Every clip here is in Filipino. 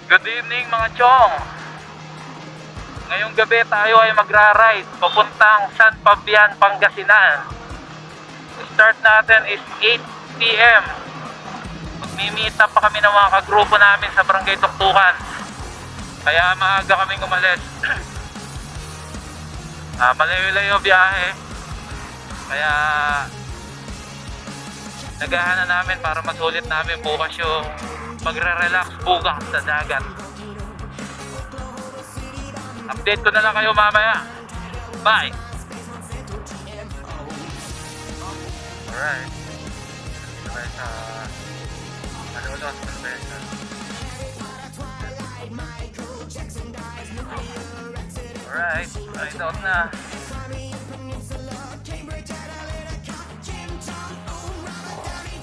Good evening mga chong. Ngayong gabi tayo ay magra-ride papuntang San Fabian, Pangasinan. Start natin is 8 PM. Magmi-meet up pa kami ng mga kagrupo namin sa Barangay Tuktukan. Kaya maaga kaming umalis. Malayo-layo biyahe. Kaya nagahan na namin para masulit namin bukas yung magre-relax bukas sa dagat. Update ko na lang kayo mamaya. Bye! Alright. Dito tayo sa Malolos Convention. Alright, ride out na.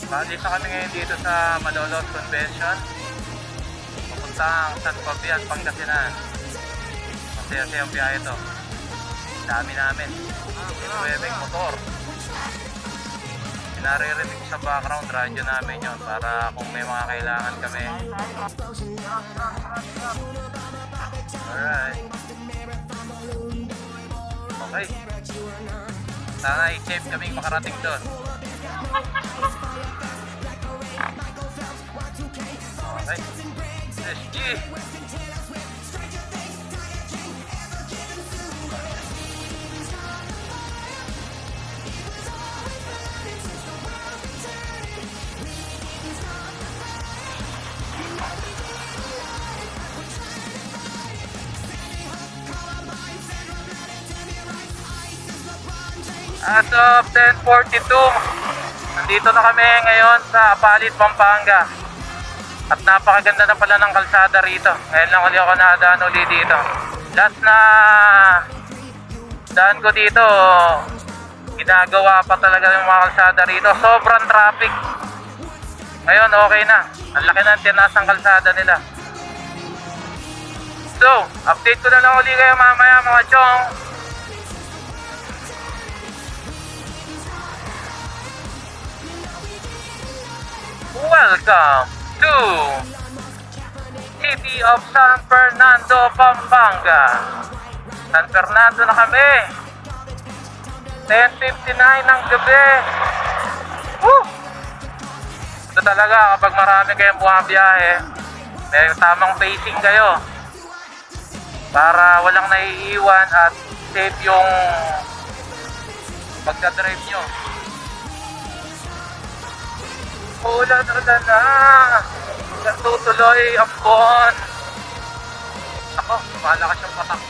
Balik na kami ngayon dito sa Malolos Convention. Papuntang San Fabian, Pangasinan. Masaya-saya ang biyahe ito. Dami namin. Pinuwebeng motor. Pinaririnig sa background, radyo namin yon para kung may mga kailangan kami. Alright. Okay. Sana i-safe kaming makarating doon. Okay. SG. As of 10:42, nandito na kami ngayon sa Apalit, Pampanga. At napakaganda na pala ng kalsada rito. Ngayon lang ulit ako nakadaan ulit dito. Last na daan ko dito, ginagawa pa talaga yung mga kalsada rito. Sobrang traffic. Ngayon okay na. Ang laki ng tinaas ng kalsada nila. So, update ko na lang ulit kayo mamaya mga chong. Welcome to City of San Fernando, Pampanga. San Fernando na kami. 10:59 ng gabi. Woo! Ito talaga kapag marami kayong bumabiyahe, may tamang pacing kayo para walang naiiwan at safe yung pagka-drive nyo. Ulan na. Tutuloy ang buwan. Ako, malakas yung patak.